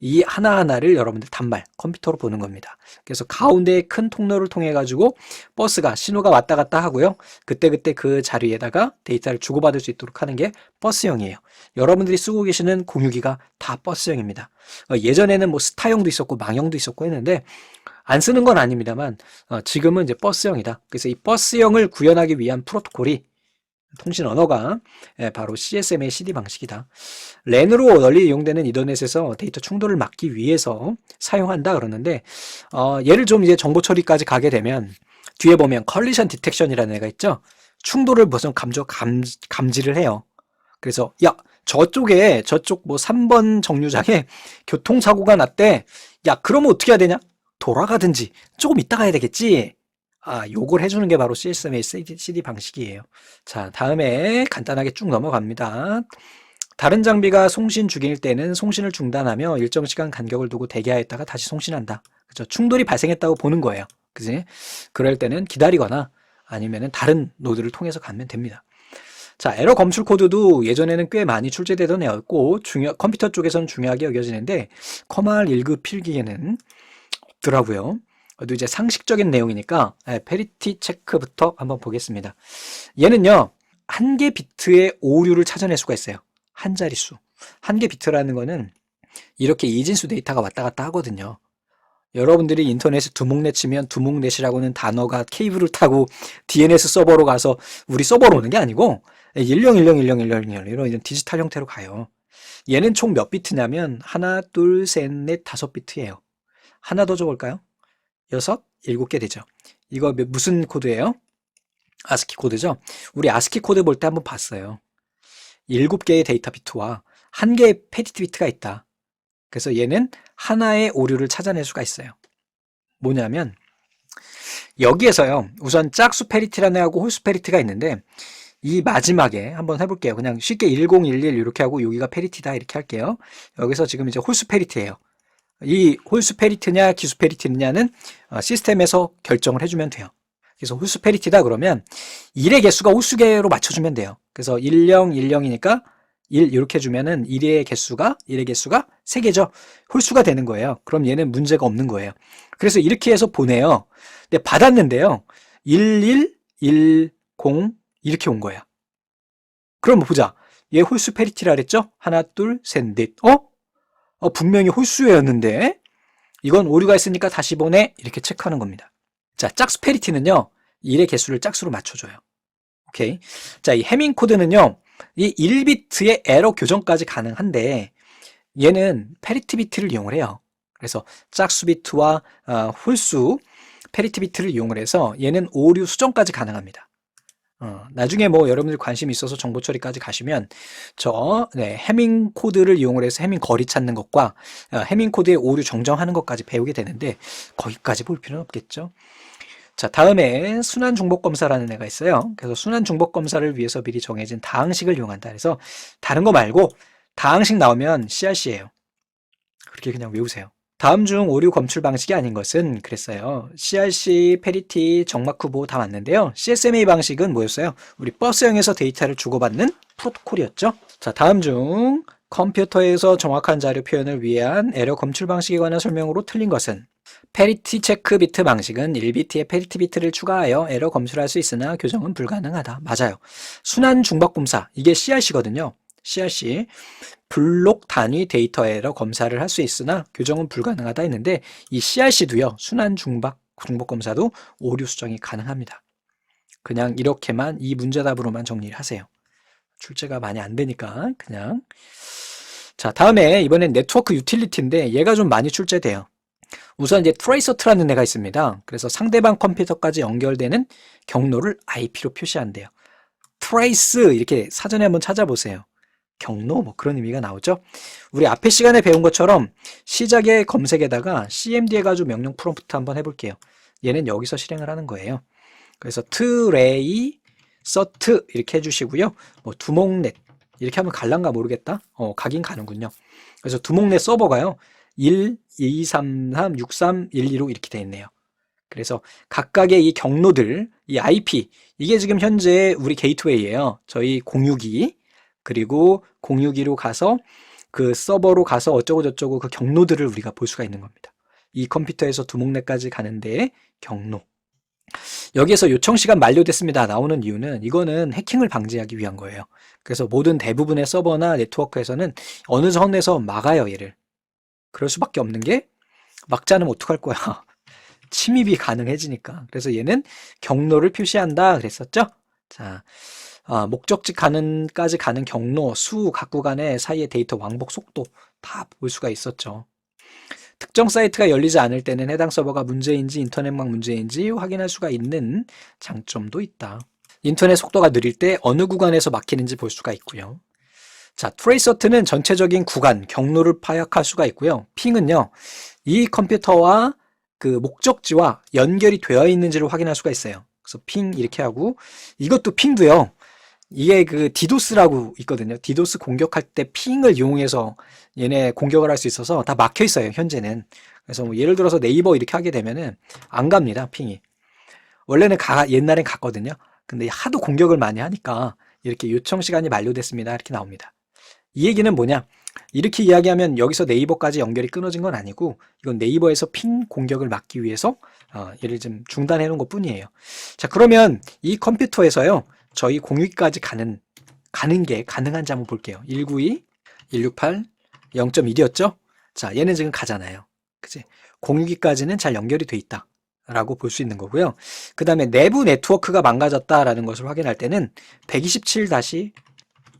S1: 이 하나하나를 여러분들 단말 컴퓨터로 보는 겁니다. 그래서 가운데에 큰 통로를 통해 가지고 버스가 신호가 왔다 갔다 하고요. 그때그때 그 자리에다가 데이터를 주고받을 수 있도록 하는 게 버스형이에요. 여러분들이 쓰고 계시는 공유기가 다 버스형입니다. 예전에는 뭐 스타형도 있었고 망형도 있었고 했는데 안 쓰는 건 아닙니다만 지금은 이제 버스형이다. 그래서 이 버스형을 구현하기 위한 프로토콜이 통신 언어가 바로 CSMA CD 방식이다. 랜으로 널리 이용되는 인터넷에서 데이터 충돌을 막기 위해서 사용한다 그러는데 얘를 좀 이제 정보 처리까지 가게 되면 뒤에 보면 컬리션 디텍션이라는 애가 있죠. 충돌을 무슨 감지를 해요. 그래서 야 저쪽 뭐 3번 정류장에 교통사고가 났대. 야 그러면 어떻게 해야 되냐? 돌아가든지 조금 이따 가야 되겠지. 요걸 해주는 게 바로 CSMA CD 방식이에요. 자, 다음에 간단하게 쭉 넘어갑니다. 다른 장비가 송신 중일 때는 송신을 중단하며 일정 시간 간격을 두고 대기하였다가 다시 송신한다. 그죠? 충돌이 발생했다고 보는 거예요. 그지? 그럴 때는 기다리거나 아니면은 다른 노드를 통해서 가면 됩니다. 자, 에러 검출 코드도 예전에는 꽤 많이 출제되던 애였고 컴퓨터 쪽에서는 중요하게 여겨지는데 커말 1급 필기에는 없더라고요. 또 이제 상식적인 내용이니까 페리티 체크부터 한번 보겠습니다. 얘는요. 한 개 비트의 오류를 찾아낼 수가 있어요. 한 자릿수. 한 개 비트라는 거는 이렇게 이진수 데이터가 왔다 갔다 하거든요. 여러분들이 인터넷에 두목넷 치면 두목넷이라고는 단어가 케이블을 타고 DNS 서버로 가서 우리 서버로 오는 게 아니고 1010101010 이런 디지털 형태로 가요. 얘는 총 몇 비트냐면 하나, 둘, 셋, 넷, 5비트예요. 하나 더 줘볼까요? 6, 7개 되죠. 이거 무슨 코드예요? 아스키 코드죠. 우리 아스키 코드 볼 때 한번 봤어요. 7개의 데이터 비트와 1개의 페디트 비트가 있다. 그래서 얘는 하나의 오류를 찾아낼 수가 있어요. 뭐냐면 여기에서요. 우선 짝수 페리티라는 애하고 홀수 페리티가 있는데 이 마지막에 한번 해볼게요. 그냥 쉽게 1011 이렇게 하고 여기가 페리티다 이렇게 할게요. 여기서 지금 이제 홀수 페리티예요. 이 홀수 페리티냐 기수 페리티냐는 시스템에서 결정을 해주면 돼요. 그래서 홀수 페리티다 그러면 1의 개수가 홀수개로 맞춰주면 돼요. 그래서 10, 10이니까 1 이렇게 주면은 1의 개수가 3개죠. 홀수가 되는 거예요. 그럼 얘는 문제가 없는 거예요. 그래서 이렇게 해서 보내요. 근데 받았는데요. 11, 10 이렇게 온 거야. 그럼 보자. 얘 홀수 페리티라 그랬죠? 하나, 둘, 셋, 넷. 분명히 홀수였는데 이건 오류가 있으니까 다시 보내 이렇게 체크하는 겁니다. 자, 짝수 페리티는요. 1의 개수를 짝수로 맞춰줘요. 오케이. 자, 이 해밍 코드는요. 이 1비트의 에러 교정까지 가능한데 얘는 페리티 비트를 이용을 해요. 그래서 짝수 비트와 홀수 페리티 비트를 이용을 해서 얘는 오류 수정까지 가능합니다. 나중에 뭐 여러분들 관심 있어서 정보 처리까지 가시면 해밍 코드를 이용을 해서 해밍 거리 찾는 것과 해밍 코드의 오류 정정하는 것까지 배우게 되는데 거기까지 볼 필요는 없겠죠. 자, 다음에 순환 중복 검사라는 애가 있어요. 그래서 순환 중복 검사를 위해서 미리 정해진 다항식을 이용한다. 그래서 다른 거 말고 다항식 나오면 CRC예요. 그렇게 그냥 외우세요. 다음 중 오류 검출 방식이 아닌 것은 그랬어요. CRC, 페리티, 정막 후보 다 맞는데요. CSMA 방식은 뭐였어요? 우리 버스형에서 데이터를 주고받는 프로토콜이었죠. 자, 다음 중 컴퓨터에서 정확한 자료 표현을 위한 에러 검출 방식에 관한 설명으로 틀린 것은 페리티 체크 비트 방식은 1비트에 페리티 비트를 추가하여 에러 검출할 수 있으나 교정은 불가능하다. 맞아요. 순환 중복 검사, 이게 CRC거든요. CRC, 블록 단위 데이터 에러 검사를 할 수 있으나 교정은 불가능하다 했는데 이 CRC도요. 순환 중복 검사도 오류 수정이 가능합니다. 그냥 이렇게만 이 문제답으로만 정리를 하세요. 출제가 많이 안 되니까 그냥. 자, 다음에 이번엔 네트워크 유틸리티인데 얘가 좀 많이 출제돼요. 우선 이제 트레이서트라는 애가 있습니다. 그래서 상대방 컴퓨터까지 연결되는 경로를 IP로 표시한대요. 트레이스 이렇게 사전에 한번 찾아보세요. 경로 뭐 그런 의미가 나오죠. 우리 앞에 시간에 배운 것처럼 시작의 검색에다가 cmd 해가지고 명령 프롬프트 한번 해볼게요. 얘는 여기서 실행을 하는 거예요. 그래서 트레이서트 이렇게 해주시고요. 뭐 두목넷 이렇게 하면 갈란가 모르겠다. 가긴 가는군요. 그래서 두목넷 서버가요. 1, 2, 3, 3, 6, 3, 1, 2로 이렇게 되어 있네요. 그래서 각각의 이 경로들, 이 IP, 이게 지금 현재 우리 게이트웨이예요. 저희 062, 그리고 062로 가서 그 서버로 가서 어쩌고 저쩌고 그 경로들을 우리가 볼 수가 있는 겁니다. 이 컴퓨터에서 두목내까지 가는데 경로. 여기에서 요청 시간 만료됐습니다. 나오는 이유는 이거는 해킹을 방지하기 위한 거예요. 그래서 모든 대부분의 서버나 네트워크에서는 어느 선에서 막아요, 얘를. 그럴 수밖에 없는 게 막지 않으면 어떡할 거야. 침입이 가능해지니까. 그래서 얘는 경로를 표시한다 그랬었죠. 자, 목적지까지 가는 경로, 수, 각 구간의 사이의 데이터 왕복 속도 다 볼 수가 있었죠. 특정 사이트가 열리지 않을 때는 해당 서버가 문제인지 인터넷망 문제인지 확인할 수가 있는 장점도 있다. 인터넷 속도가 느릴 때 어느 구간에서 막히는지 볼 수가 있고요. 자, 트레이서트는 전체적인 구간, 경로를 파악할 수가 있고요. 핑은요, 이 컴퓨터와 그 목적지와 연결이 되어 있는지를 확인할 수가 있어요. 그래서 핑 이렇게 하고, 이것도 핑도요. 이게 그 디도스라고 있거든요. 디도스 공격할 때 핑을 이용해서 얘네 공격을 할 수 있어서 다 막혀 있어요, 현재는. 그래서 뭐 예를 들어서 네이버 이렇게 하게 되면은 안 갑니다, 핑이. 원래는 옛날엔 갔거든요. 근데 하도 공격을 많이 하니까 이렇게 요청 시간이 만료됐습니다. 이렇게 나옵니다. 이 얘기는 뭐냐? 이렇게 이야기하면 여기서 네이버까지 연결이 끊어진 건 아니고 이건 네이버에서 핑 공격을 막기 위해서 얘를 좀 중단해 놓은 것 뿐이에요. 자, 그러면 이 컴퓨터에서요. 저희 062까지 가는 게 가능한지 한번 볼게요. 192, 168, 0.1이었죠? 자, 얘는 지금 가잖아요. 그치? 062까지는 잘 연결이 돼 있다. 라고 볼 수 있는 거고요. 그 다음에 내부 네트워크가 망가졌다라는 것을 확인할 때는 127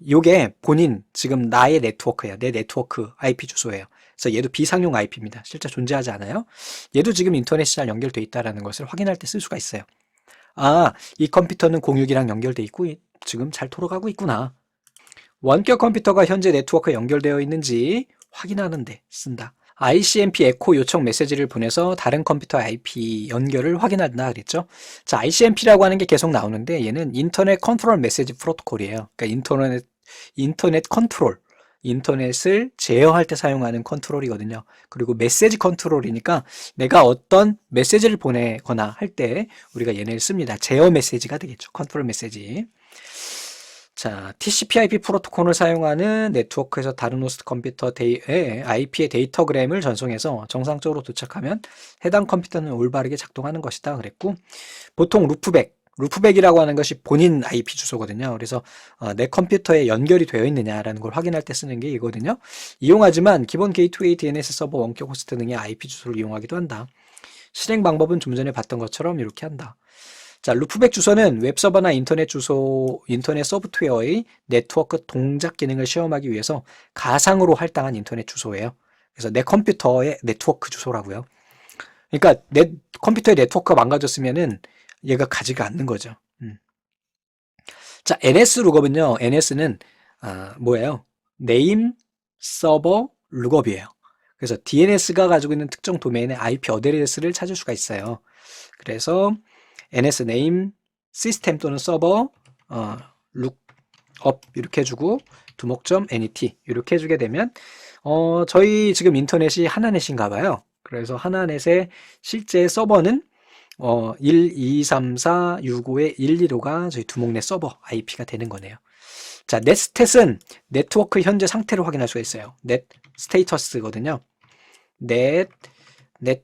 S1: 요게 본인 지금 나의 네트워크예요. 내 네트워크 IP 주소예요. 그래서 얘도 비상용 IP입니다. 실제 존재하지 않아요. 얘도 지금 인터넷이 잘 연결돼 있다는 것을 확인할 때 쓸 수가 있어요. 이 컴퓨터는 062랑 연결돼 있고 지금 잘 돌아가고 있구나. 원격 컴퓨터가 현재 네트워크에 연결되어 있는지 확인하는 데 쓴다. ICMP 에코 요청 메시지를 보내서 다른 컴퓨터 IP 연결을 확인한다 그랬죠. 자, ICMP라고 하는 게 계속 나오는데 얘는 인터넷 컨트롤 메시지 프로토콜이에요. 그러니까 인터넷 컨트롤, 인터넷을 제어할 때 사용하는 컨트롤이거든요. 그리고 메시지 컨트롤이니까 내가 어떤 메시지를 보내거나 할 때 우리가 얘네를 씁니다. 제어 메시지가 되겠죠. 컨트롤 메시지. 자, TCP/IP 프로토콜을 사용하는 네트워크에서 다른 호스트 컴퓨터의 IP의 데이터그램을 전송해서 정상적으로 도착하면 해당 컴퓨터는 올바르게 작동하는 것이다 그랬고, 보통 루프백이라고 하는 것이 본인 IP 주소거든요. 그래서 내 컴퓨터에 연결이 되어 있느냐라는 걸 확인할 때 쓰는 게 이거든요. 이용하지만 기본 게이트웨이 DNS 서버 원격 호스트 등의 IP 주소를 이용하기도 한다. 실행 방법은 좀 전에 봤던 것처럼 이렇게 한다. 자, 루프백 주소는 웹서버나 인터넷 소프트웨어의 네트워크 동작 기능을 시험하기 위해서 가상으로 할당한 인터넷 주소예요. 그래서 내 컴퓨터의 네트워크 주소라고요. 그러니까 내 컴퓨터의 네트워크가 망가졌으면은 얘가 가지가 않는 거죠. 자, NS 룩업은요. NS는 뭐예요? 네임 서버 룩업이에요. 그래서 DNS가 가지고 있는 특정 도메인의 IP 어드레스를 찾을 수가 있어요. 그래서 NS 네임 시스템 또는 서버 룩업 이렇게 해주고 두목점 net 이렇게 해주게 되면 저희 지금 인터넷이 하나넷인가 봐요. 그래서 하나넷의 실제 서버는 1, 2, 3, 4, 6, 5의 1, 2, 5가 저희 두목넷 서버 IP가 되는 거네요. 자, 넷스탯은 네트워크 현재 상태를 확인할 수가 있어요. 넷 스테이터스거든요. 넷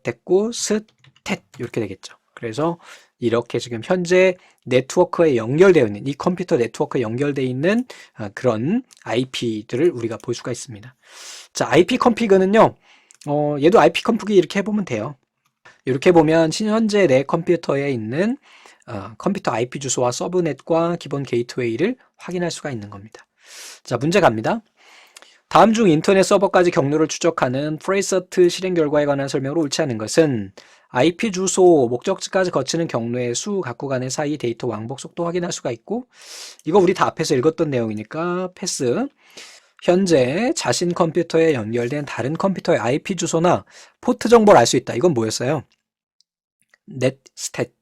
S1: 됐고 스탯 이렇게 되겠죠. 그래서 이렇게 지금 현재 네트워크에 연결되어 있는 이 컴퓨터 네트워크에 연결되어 있는 그런 IP들을 우리가 볼 수가 있습니다. 자, IP 컨피그는요. 얘도 IP 컨피그 이렇게 해보면 돼요. 이렇게 보면 현재 내 컴퓨터에 있는 컴퓨터 IP 주소와 서브넷과 기본 게이트웨이를 확인할 수가 있는 겁니다. 자, 문제 갑니다. 다음 중 인터넷 서버까지 경로를 추적하는 프레이서트 실행 결과에 관한 설명으로 옳지 않은 것은 IP 주소, 목적지까지 거치는 경로의 수 각구 간의 사이 데이터 왕복 속도 확인할 수가 있고, 이거 우리 다 앞에서 읽었던 내용이니까 패스. 현재 자신 컴퓨터에 연결된 다른 컴퓨터의 IP 주소나 포트 정보를 알 수 있다. 이건 뭐였어요? 넷스탯.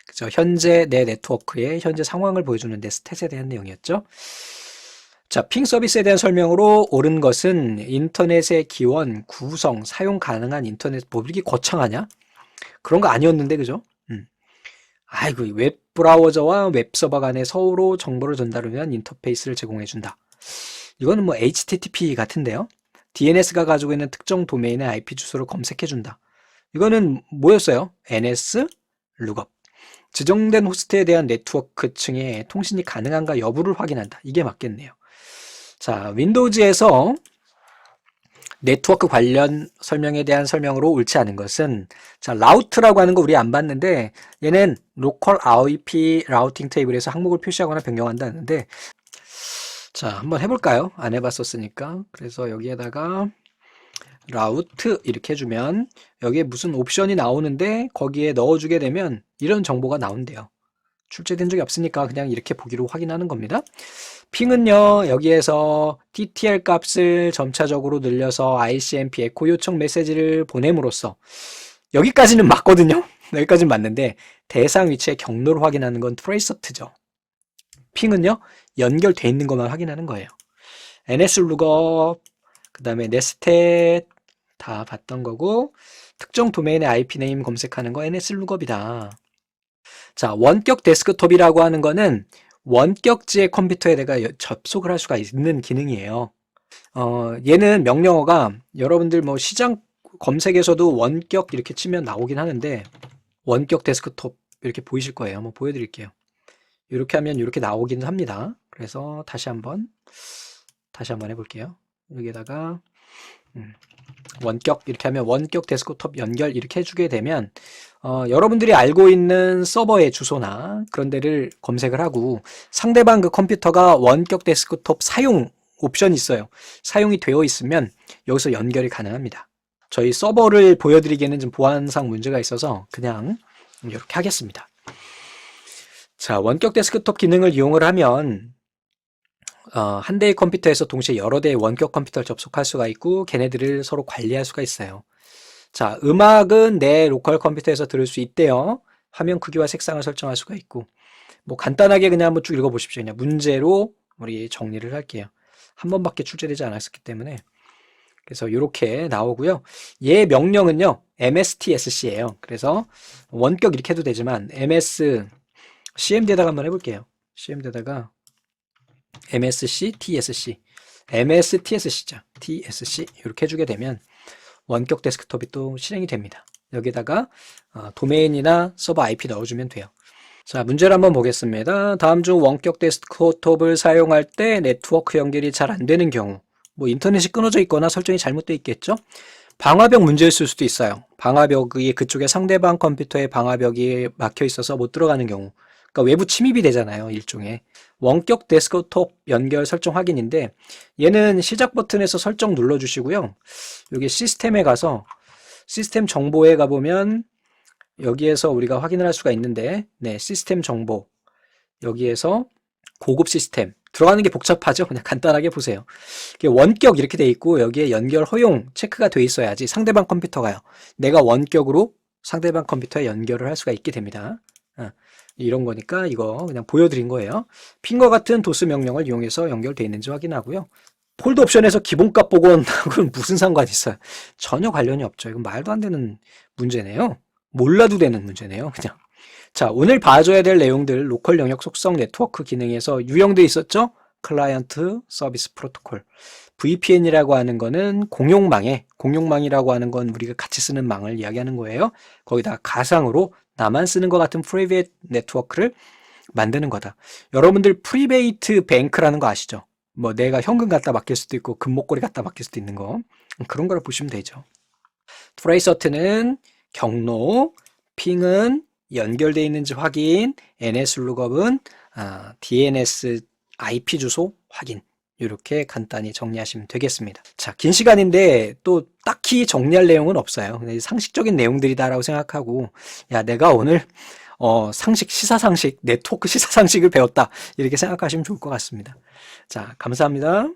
S1: 그죠? 현재 내 네트워크의 현재 상황을 보여주는 넷스탯에 대한 내용이었죠. 자, 핑 서비스에 대한 설명으로 옳은 것은 인터넷의 기원, 구성, 사용 가능한 인터넷 이게 거창하냐? 그런 거 아니었는데, 그죠? 아이고, 웹 브라우저와 웹 서버 간에 서로 정보를 전달을 위한 인터페이스를 제공해준다. 이거는 뭐 HTTP 같은데요? DNS가 가지고 있는 특정 도메인의 IP 주소를 검색해준다. 이거는 뭐였어요? NS 룩업. 지정된 호스트에 대한 네트워크층의 통신이 가능한가 여부를 확인한다. 이게 맞겠네요. 자, 윈도우즈에서 네트워크 관련 설명에 대한 설명으로 옳지 않은 것은, 자, 라우트라고 하는 거 우리 안 봤는데 얘는 로컬 IP 라우팅 테이블에서 항목을 표시하거나 변경한다는데, 자, 한번 해볼까요? 안 해봤었으니까. 그래서 여기에다가 라우트 이렇게 해주면 여기에 무슨 옵션이 나오는데 거기에 넣어주게 되면 이런 정보가 나온대요. 출제된 적이 없으니까 그냥 이렇게 보기로 확인하는 겁니다. 핑은요, 여기에서 TTL 값을 점차적으로 늘려서 ICMP 에코 요청 메시지를 보냄으로써, 여기까지는 맞거든요. 여기까지는 맞는데 대상 위치의 경로를 확인하는 건 트레이서트죠. 핑은요, 연결돼 있는 것만 확인하는 거예요. NS 룩업, 그 다음에 넷스탯 다 봤던 거고, 특정 도메인의 IP 네임 검색하는 거 NS 룩업이다. 자, 원격 데스크톱이라고 하는 거는 원격지의 컴퓨터에 내가 접속을 할 수가 있는 기능이에요. 얘는 명령어가 여러분들 뭐 시장 검색에서도 원격 이렇게 치면 나오긴 하는데, 원격 데스크톱 이렇게 보이실 거예요. 한번 보여드릴게요. 이렇게 하면 이렇게 나오긴 합니다. 그래서 다시 한번 해볼게요. 여기에다가 원격 이렇게 하면 원격 데스크톱 연결 이렇게 해주게 되면 여러분들이 알고 있는 서버의 주소나 그런 데를 검색을 하고, 상대방 그 컴퓨터가 원격 데스크톱 사용 옵션이 있어요. 사용이 되어 있으면 여기서 연결이 가능합니다. 저희 서버를 보여드리기에는 좀 보안상 문제가 있어서 그냥 이렇게 하겠습니다. 자, 원격 데스크톱 기능을 이용을 하면 한 대의 컴퓨터에서 동시에 여러 대의 원격 컴퓨터를 접속할 수가 있고 걔네들을 서로 관리할 수가 있어요. 자, 음악은 내 로컬 컴퓨터에서 들을 수 있대요. 화면 크기와 색상을 설정할 수가 있고 뭐 간단하게 그냥 한번 쭉 읽어보십시오. 그냥 문제로 우리 정리를 할게요. 한 번밖에 출제되지 않았었기 때문에. 그래서 이렇게 나오고요. 얘 명령은요. mstsc예요. 그래서 원격 이렇게 해도 되지만 ms cmd에다가 한번 해볼게요. cmd에다가 msc tsc mstsc죠. tsc 이렇게 해주게 되면 원격 데스크톱이 또 실행이 됩니다. 여기다가 도메인이나 서버 IP 넣어주면 돼요. 자, 문제를 한번 보겠습니다. 다음 중 원격 데스크톱을 사용할 때 네트워크 연결이 잘 안 되는 경우, 뭐 인터넷이 끊어져 있거나 설정이 잘못되어 있겠죠? 방화벽 문제일 수도 있어요. 방화벽이 그쪽에 상대방 컴퓨터에 방화벽이 막혀 있어서 못 들어가는 경우. 그러니까 외부 침입이 되잖아요, 일종의. 원격 데스크톱 연결 설정 확인인데 얘는 시작 버튼에서 설정 눌러주시고요. 여기 시스템에 가서 시스템 정보에 가보면 여기에서 우리가 확인을 할 수가 있는데 네, 시스템 정보 여기에서 고급 시스템 들어가는 게 복잡하죠? 그냥 간단하게 보세요. 이게 원격 이렇게 돼 있고 여기에 연결 허용 체크가 돼 있어야지 상대방 컴퓨터가요. 내가 원격으로 상대방 컴퓨터에 연결을 할 수가 있게 됩니다. 이런 거니까 이거 그냥 보여드린 거예요. 핀과 같은 도스 명령을 이용해서 연결되어 있는지 확인하고요. 폴드 옵션에서 기본값 복원하고는 무슨 상관이 있어요? 전혀 관련이 없죠. 이건 말도 안 되는 문제네요. 몰라도 되는 문제네요. 그냥. 자, 오늘 봐줘야 될 내용들 로컬 영역 속성 네트워크 기능에서 유형되어 있었죠? 클라이언트 서비스 프로토콜. VPN이라고 하는 거는 공용망이라고 하는 건 우리가 같이 쓰는 망을 이야기하는 거예요. 거기다 가상으로 나만 쓰는 것 같은 프라이빗 네트워크를 만드는 거다. 여러분들 프리베이트 뱅크라는 거 아시죠? 뭐 내가 현금 갖다 맡길 수도 있고 금목걸이 갖다 맡길 수도 있는 거. 그런 거라 보시면 되죠. 트레이서트는 경로, 핑은 연결되어 있는지 확인, NSLOOKUP은 DNS IP 주소 확인. 이렇게 간단히 정리하시면 되겠습니다. 자, 긴 시간인데 또 딱히 정리할 내용은 없어요. 상식적인 내용들이다라고 생각하고 야, 내가 오늘 시사상식, 네트워크 시사상식을 배웠다. 이렇게 생각하시면 좋을 것 같습니다. 자, 감사합니다.